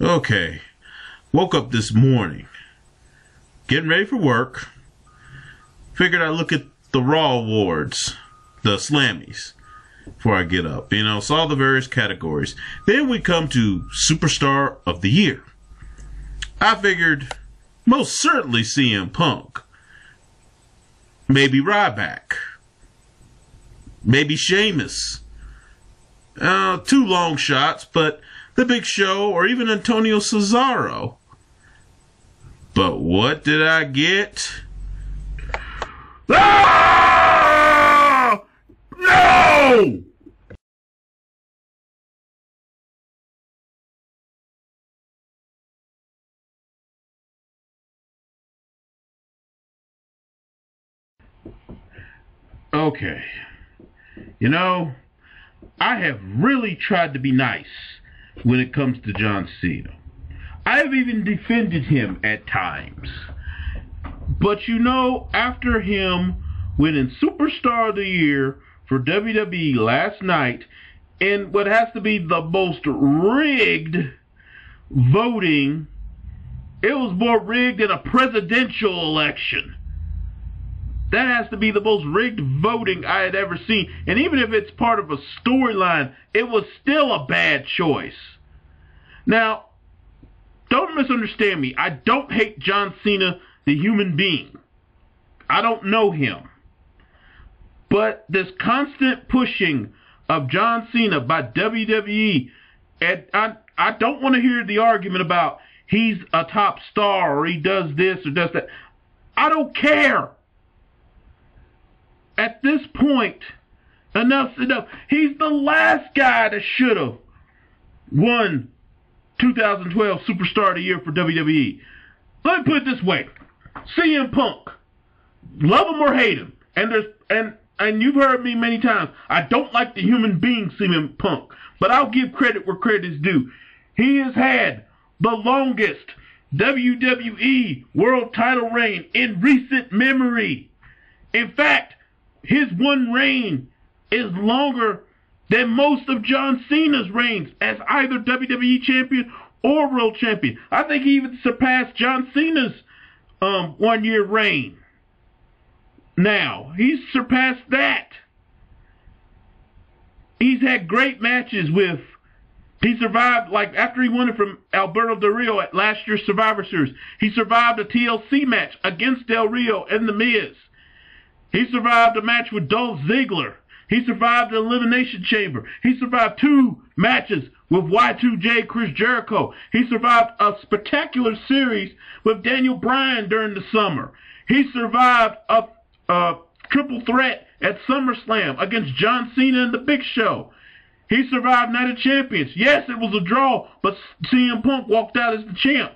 Okay, woke up this morning, getting ready for work. Figured I'd look at the Raw Awards, the Slammies, before I get up. Saw the various categories. Then we come to Superstar of the Year. I figured most certainly CM Punk. Maybe Ryback. Maybe Sheamus. Two long shots, but The Big Show or even Antonio Cesaro. But what did I get? Ah! No! Okay. I have really tried to be nice when it comes to John Cena. I have even defended him at times. But after him winning Superstar of the Year for WWE last night in what has to be the most rigged voting, it was more rigged than a presidential election. That has to be the most rigged voting I had ever seen. And even if it's part of a storyline, it was still a bad choice. Now, don't misunderstand me. I don't hate John Cena, the human being. I don't know him. But this constant pushing of John Cena by WWE, and I don't want to hear the argument about he's a top star or he does this or does that. I don't care. At this point, enough's enough. He's the last guy that should have won 2012 Superstar of the Year for WWE. Let me put it this way. CM Punk. Love him or hate him. And you've heard me many times. I don't like the human being CM Punk. But I'll give credit where credit is due. He has had the longest WWE world title reign in recent memory. In fact, his one reign is longer than most of John Cena's reigns as either WWE champion or world champion. I think he even surpassed John Cena's 1 year reign. Now, he's surpassed that. He's had great matches with, he survived, like after he won it from Alberto Del Rio at last year's Survivor Series, he survived a TLC match against Del Rio and The Miz. He survived a match with Dolph Ziggler. He survived an Elimination Chamber. He survived 2 matches with Y2J Chris Jericho. He survived a spectacular series with Daniel Bryan during the summer. He survived a triple threat at SummerSlam against John Cena and The Big Show. He survived Night of Champions. Yes, it was a draw, but CM Punk walked out as the champ.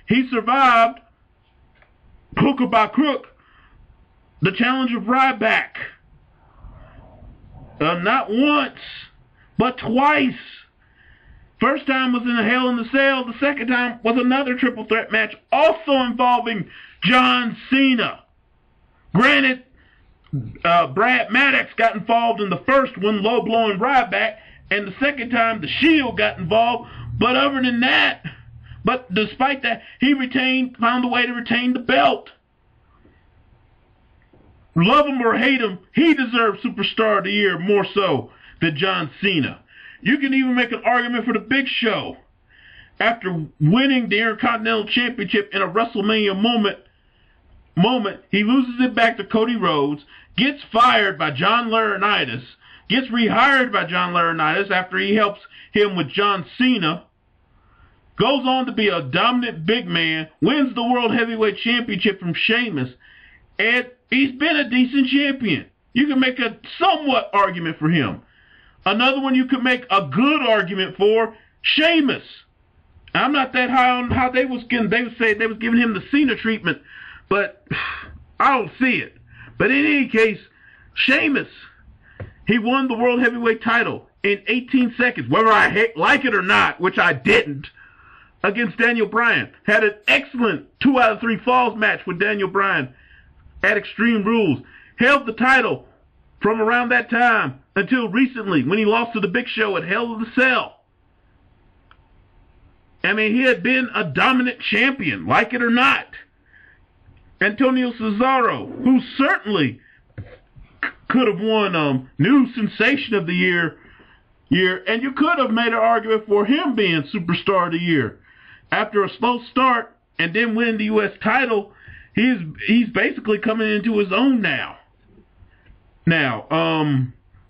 He survived, hook or by crook, the challenge of Ryback. Not once, but twice. First time was in a Hell in a Cell. The second time was another triple threat match, also involving John Cena. Granted, Brad Maddox got involved in the first one, low-blowing Ryback, and the second time the Shield got involved. But other than that, but despite that, he found a way to retain the belt. Love him or hate him, he deserves Superstar of the Year more so than John Cena. You can even make an argument for The Big Show. After winning the Intercontinental Championship in a WrestleMania moment, he loses it back to Cody Rhodes, gets fired by John Laurinaitis, gets rehired by John Laurinaitis after he helps him with John Cena, goes on to be a dominant big man, wins the World Heavyweight Championship from Sheamus, and he's been a decent champion. You can make a somewhat argument for him. Another one you could make a good argument for, Sheamus. I'm not that high on how they was giving him the Cena treatment, but I don't see it. But in any case, Sheamus, he won the World Heavyweight title in 18 seconds, whether I like it or not, which I didn't, against Daniel Bryan. Had an excellent 2 out of 3 falls match with Daniel Bryan at Extreme Rules. Held the title from around that time until recently when he lost to The Big Show at Hell in a Cell. I mean, he had been a dominant champion, like it or not. Antonio Cesaro, who certainly could have won New Sensation of the Year, and you could have made an argument for him being Superstar of the Year. After a slow start and then win the U.S. title, he's basically coming into his own now. Now,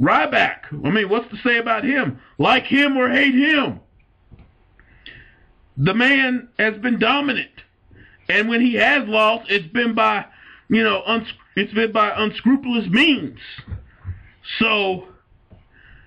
Ryback, I mean, what's to say about him? Like him or hate him, the man has been dominant. And when he has lost, it's been by, unscrupulous means. So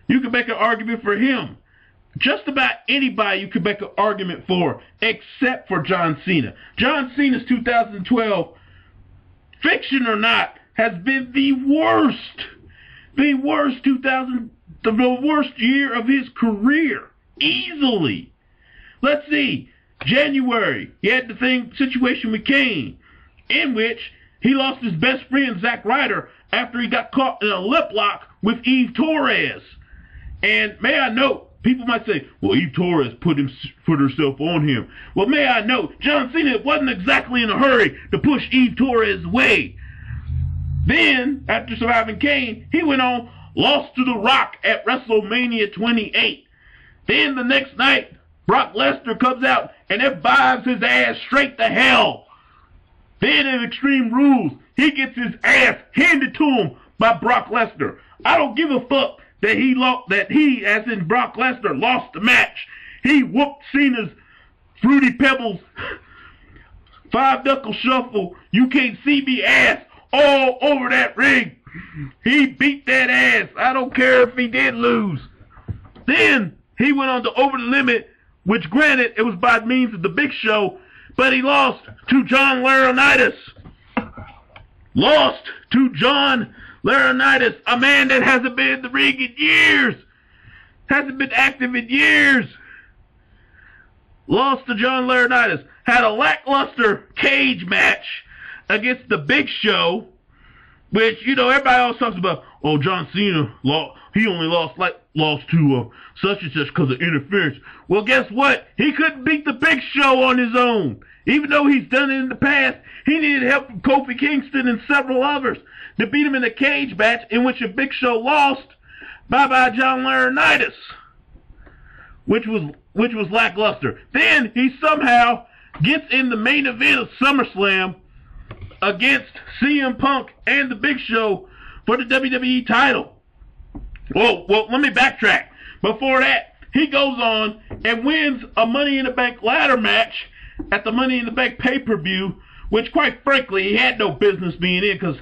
you can make an argument for him. Just about anybody you can make an argument for, except for John Cena. John Cena's 2012, fiction or not, has been the worst year of his career, easily. Let's see. January, he had the situation with Kane, in which he lost his best friend, Zack Ryder, after he got caught in a lip lock with Eve Torres. And may I note, people might say, well, Eve Torres put herself on him. Well, may I note, John Cena wasn't exactly in a hurry to push Eve Torres away. Then, after surviving Kane, he went on, lost to The Rock at WrestleMania 28. Then the next night, Brock Lesnar comes out and F5s his ass straight to hell. Then in Extreme Rules, he gets his ass handed to him by Brock Lesnar. I don't give a fuck that he, as in Brock Lesnar, lost the match. He whooped Cena's Fruity Pebbles 5-knuckle shuffle, you can't see me ass all over that ring. He beat that ass. I don't care if he did lose. Then he went on to Over the Limit, which granted it was by means of the Big Show, but he lost to John Laurinaitis. Lost to John Laurinaitis, a man that hasn't been in the ring in years. Hasn't been active in years. Lost to John Laurinaitis. Had a lackluster cage match against the Big Show, which, everybody always talks about, oh, John Cena, he only lost to such and such because of interference. Well, guess what? He couldn't beat the Big Show on his own. Even though he's done it in the past, he needed help from Kofi Kingston and several others to beat him in a cage match in which the Big Show lost by John Laurinaitis, which was lackluster. Then he somehow gets in the main event of SummerSlam against CM Punk and the Big Show for the WWE title. Well, let me backtrack. Before that, he goes on and wins a Money in the Bank ladder match at the Money in the Bank pay-per-view, which, quite frankly, he had no business being in, because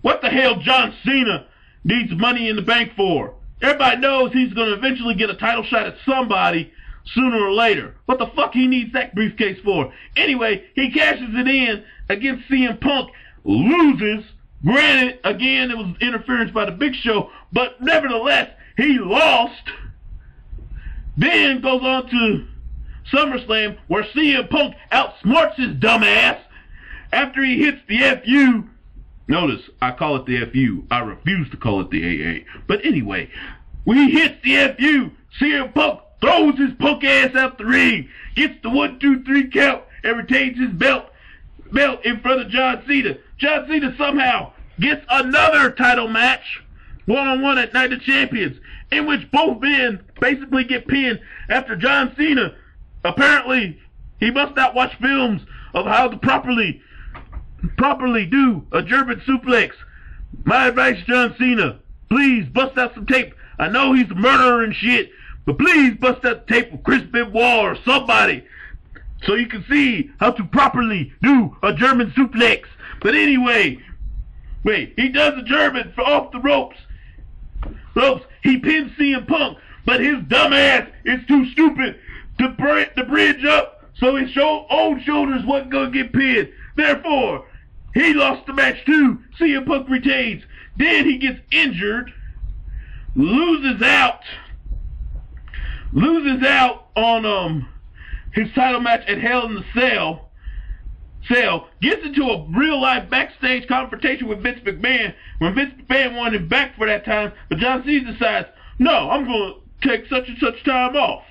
what the hell John Cena needs Money in the Bank for? Everybody knows he's going to eventually get a title shot at somebody sooner or later. What the fuck he needs that briefcase for? Anyway, he cashes it in against CM Punk, loses. Granted, again, it was interference by the Big Show, but nevertheless, he lost. Then goes on to SummerSlam, where CM Punk outsmarts his dumb ass after he hits the FU. Notice, I call it the FU. I refuse to call it the AA. But anyway, when he hits the FU, CM Punk throws his punk ass out the ring, gets the 1, 2, 3 count, and retains his belt in front of John Cena. John Cena somehow gets another title match, one-on-one at Night of Champions, in which both men basically get pinned after John Cena. Apparently, he must not watch films of how to properly do a German suplex. My advice, John Cena, please bust out some tape. I know he's a murderer and shit, but please bust out the tape with Chris Benoit or somebody, so you can see how to properly do a German suplex. But anyway, he does the German for off the ropes. He pins CM Punk, but his dumb ass is too stupid to bridge up, so his own shoulders wasn't going to get pinned. Therefore, he lost the match too. CM Punk retains. Then he gets injured, loses out on his title match at Hell in the Cell, gets into a real-life backstage confrontation with Vince McMahon when Vince McMahon wanted him back for that time, but John Cena decides, no, I'm going to take such and such time off,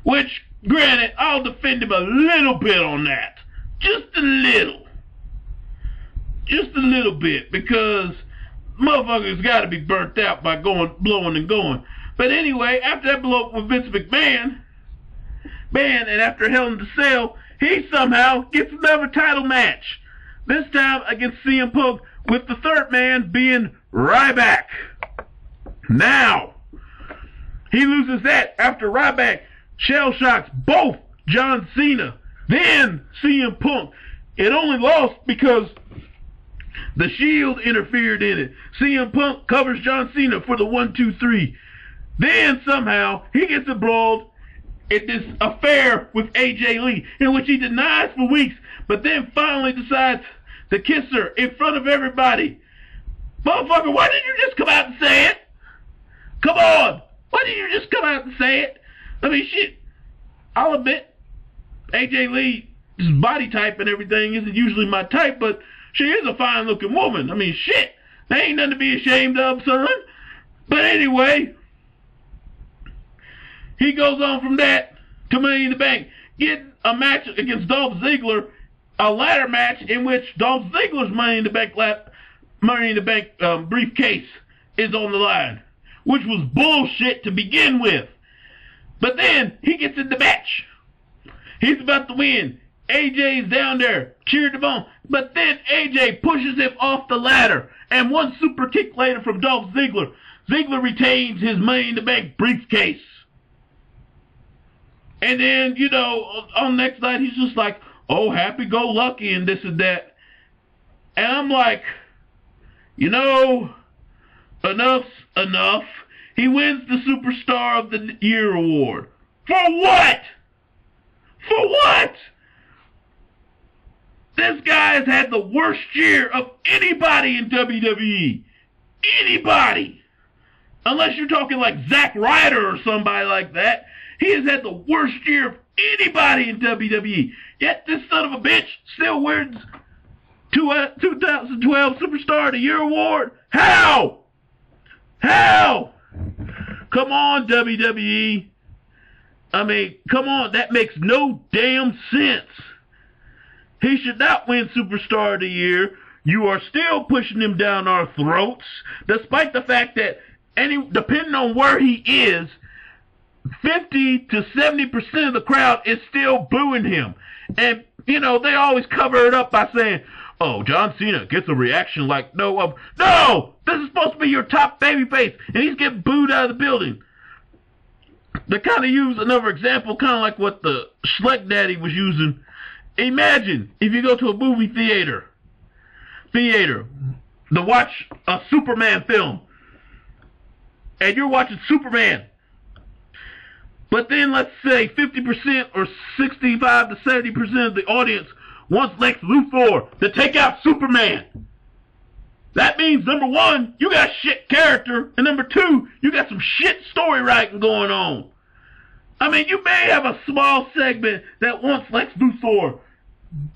which, Granted, I'll defend him a little bit on that. Just a little. Just a little bit, because motherfuckers got to be burnt out by blowing and going. But anyway, after that blow up with Vince McMahon, and after Hell in the Cell, he somehow gets another title match. This time against CM Punk, with the third man being Ryback. Now, he loses that after Ryback shell shocks both John Cena, then CM Punk. It only lost because the Shield interfered in it. CM Punk covers John Cena for the 1-2-3. Then somehow he gets embroiled in this affair with AJ Lee, in which he denies for weeks, but then finally decides to kiss her in front of everybody. Motherfucker, why didn't you just come out and say it? Come on! Why didn't you just come out and say it? I mean, shit, I'll admit, AJ Lee's body type and everything isn't usually my type, but she is a fine-looking woman. I mean, shit, there ain't nothing to be ashamed of, son. But anyway, he goes on from that to Money in the Bank, getting a match against Dolph Ziggler, a ladder match in which Dolph Ziggler's Money in the Bank briefcase is on the line, which was bullshit to begin with. But then he gets in the match. He's about to win. AJ's down there, cheered him on. But then AJ pushes him off the ladder. And one super kick later from Dolph Ziggler. Ziggler retains his Money in the Bank briefcase. And then, you know, on the next night, he's just like, oh, happy-go-lucky and this and that. And I'm like, you know, enough's enough. He wins the Superstar of the Year award. For what? For what? This guy has had the worst year of anybody in WWE. Anybody. Unless you're talking like Zack Ryder or somebody like that. He has had the worst year of anybody in WWE. Yet this son of a bitch still wins 2012 Superstar of the Year award. How? How? Come on, WWE. I mean, come on. That makes no damn sense. He should not win Superstar of the Year. You are still pushing him down our throats, despite the fact that depending on where he is, 50 to 70% of the crowd is still booing him. And, you know, they always cover it up by saying, oh, John Cena gets a reaction like no other. No! This is supposed to be your top babyface, and he's getting booed out of the building. They kind of use another example, kind of like what the Schleck Daddy was using. Imagine if you go to a movie theater to watch a Superman film, and you're watching Superman, but then let's say 50% or 65 to 70% of the audience wants Lex Luthor to take out Superman. That means, number one, you got shit character, and number two, you got some shit story writing going on. I mean, you may have a small segment that wants Lex Luthor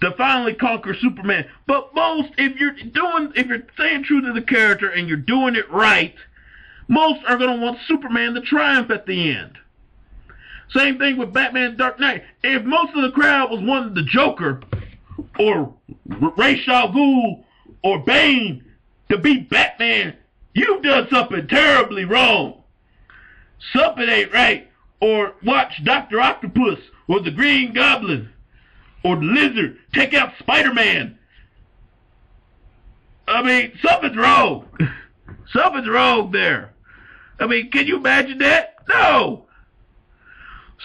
to finally conquer Superman, but most, if you're staying true to the character and you're doing it right, most are going to want Superman to triumph at the end. Same thing with Batman Dark Knight. If most of the crowd was wanting the Joker or Ra's al Ghul or Bane to beat Batman, you've done something terribly wrong. Something ain't right. Or watch Dr. Octopus or the Green Goblin or the Lizard take out Spider-Man. I mean, something's wrong. Something's wrong there. I mean, can you imagine that? No.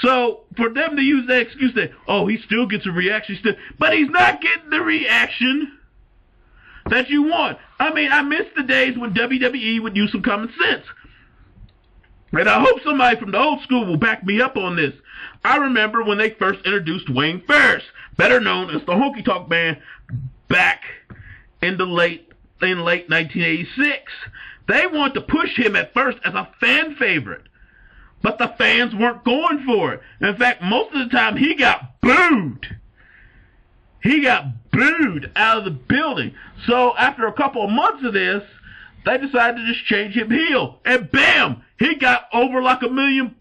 So, for them to use that excuse that, oh, he still gets a reaction, but he's not getting the reaction that you want. I mean, I miss the days when WWE would use some common sense. And I hope somebody from the old school will back me up on this. I remember when they first introduced Wayne Ferris, better known as the Honky Tonk Man, back in late 1986. They wanted to push him at first as a fan favorite. But the fans weren't going for it. In fact, most of the time he got booed. He got booed out of the building. So after a couple of months of this, they decided to just change him heel. And bam! He got over like $1 million.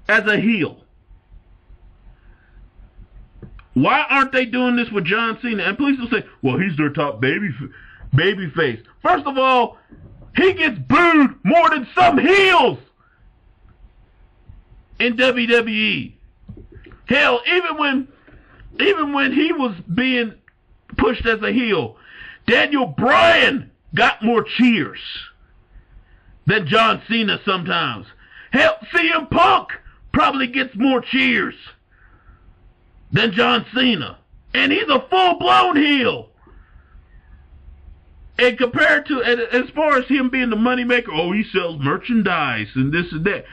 as a heel. Why aren't they doing this with John Cena? And police will say, well, he's their top baby face. First of all, he gets booed more than some heels in WWE. Hell, even when he was being pushed as a heel, Daniel Bryan got more cheers than John Cena sometimes. Hell, CM Punk probably gets more cheers than John Cena. And he's a full-blown heel. And compared to, as far as him being the moneymaker, oh, he sells merchandise and this and that.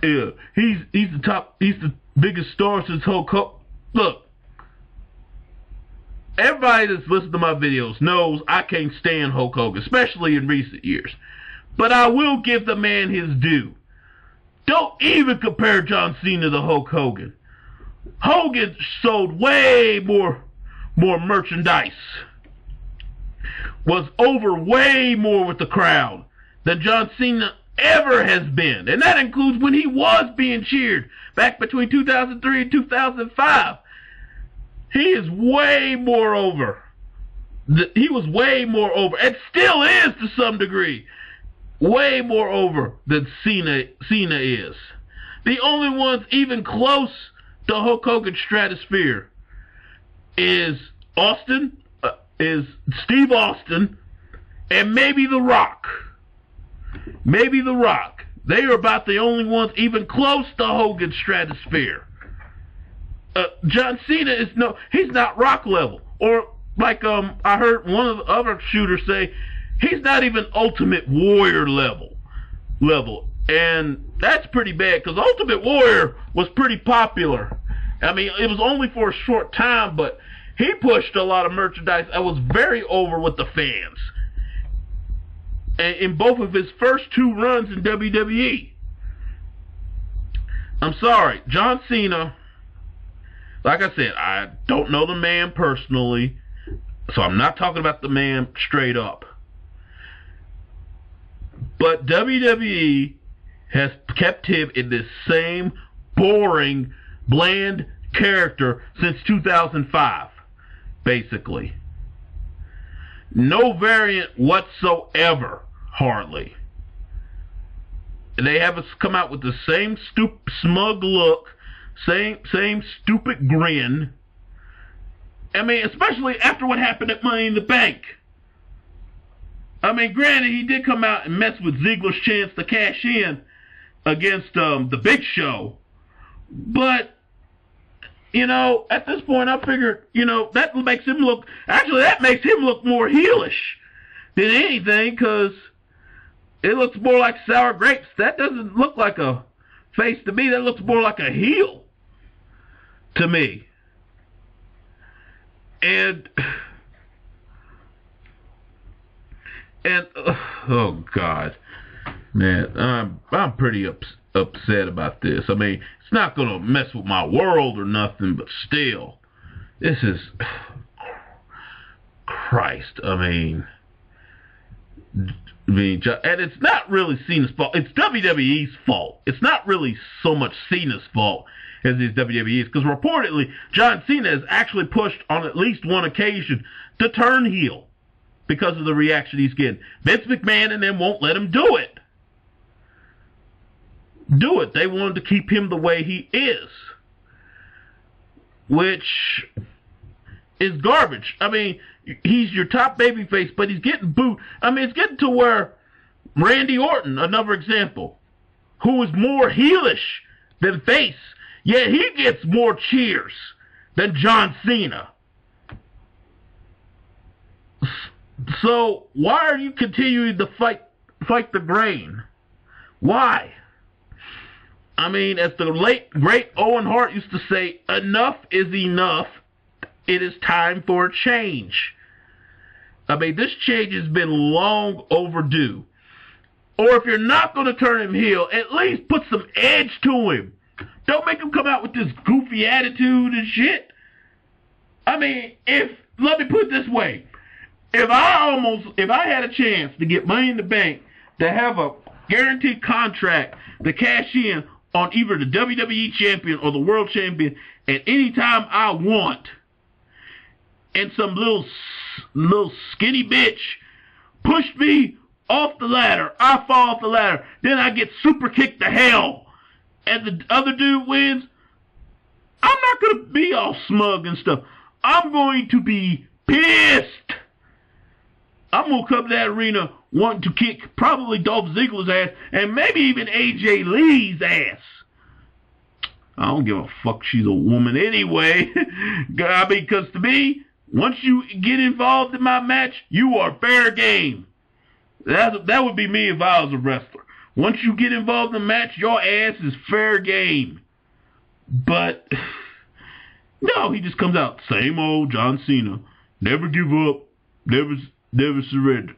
Yeah, he's the biggest star since Hulk Hogan. Look, everybody that's listened to my videos knows I can't stand Hulk Hogan, especially in recent years. But I will give the man his due. Don't even compare John Cena to Hulk Hogan. Hogan sold way more merchandise, was over way more with the crowd than John Cena ever has been. And that includes when he was being cheered back between 2003 and 2005. He is way more over. He was way more over, and still is to some degree, way more over than Cena is. The only ones even close to Hulk Hogan's stratosphere is Steve Austin, and maybe The Rock. Maybe The Rock. They are about the only ones even close to Hogan's stratosphere. John Cena he's not Rock level. Or like I heard one of the other shooters say, he's not even Ultimate Warrior level. And that's pretty bad, because Ultimate Warrior was pretty popular. I mean, it was only for a short time, but he pushed a lot of merchandise that was very over with the fans. And in both of his first two runs in WWE. I'm sorry, John Cena, like I said, I don't know the man personally, so I'm not talking about the man straight up. But WWE has kept him in this same boring, bland character since 2005, basically. No variant whatsoever, hardly. They have us come out with the same smug look, same stupid grin. I mean, especially after what happened at Money in the Bank. I mean, granted, he did come out and mess with Ziggler's chance to cash in against the Big Show. But, you know, at this point, I figured, you know, that makes him look more heelish than anything, because it looks more like sour grapes. That doesn't look like a face to me. That looks more like a heel to me. And oh God, man, I'm pretty upset about this. I mean, it's not gonna mess with my world or nothing, but still, this is Christ. I mean, and it's not really Cena's fault. It's WWE's fault. It's not really so much Cena's fault as it is WWE's, because reportedly John Cena has actually pushed on at least one occasion to turn heel because of the reaction he's getting. Vince McMahon and them won't let him do it. They wanted to keep him the way he is, which is garbage. I mean, he's your top babyface, but he's getting booed. I mean, it's getting to where Randy Orton, another example, who is more heelish than face, yet he gets more cheers than John Cena. So why are you continuing to fight the grain? Why? I mean, as the late great Owen Hart used to say, enough is enough. It is time for a change. I mean, this change has been long overdue. Or if you're not going to turn him heel, at least put some edge to him. Don't make him come out with this goofy attitude and shit. I mean, let me put it this way. If I had a chance to get Money in the Bank, to have a guaranteed contract to cash in on either the WWE champion or the world champion at any time I want, and some little skinny bitch pushed me off the ladder, I fall off the ladder, then I get super kicked to hell, and the other dude wins, I'm not going to be all smug and stuff. I'm going to be pissed. I'm going to come to that arena wanting to kick probably Dolph Ziggler's ass and maybe even AJ Lee's ass. I don't give a fuck, she's a woman anyway. I mean, because to me, once you get involved in my match, you are fair game. That would be me if I was a wrestler. Once you get involved in a match, your ass is fair game. But, no, he just comes out, same old John Cena. Never give up. Never surrender.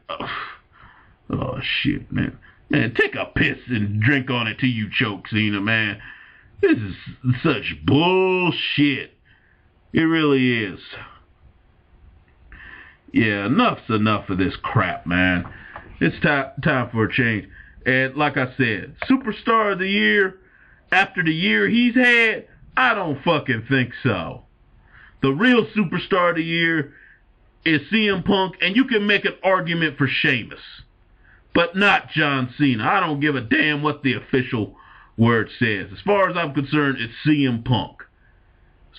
Oh, shit, man. Man, take a piss and drink on it till you choke, Cena, man. This is such bullshit. It really is. Yeah, enough's enough of this crap, man. It's time for a change. And like I said, Superstar of the Year, after the year he's had, I don't fucking think so. The real Superstar of the Year is CM Punk, and you can make an argument for Sheamus, but not John Cena. I don't give a damn what the official word says. As far as I'm concerned, it's CM Punk.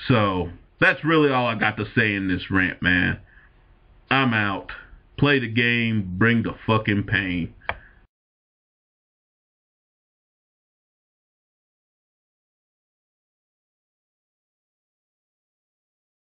So, that's really all I got to say in this rant, man. I'm out. Play the game, bring the fucking pain.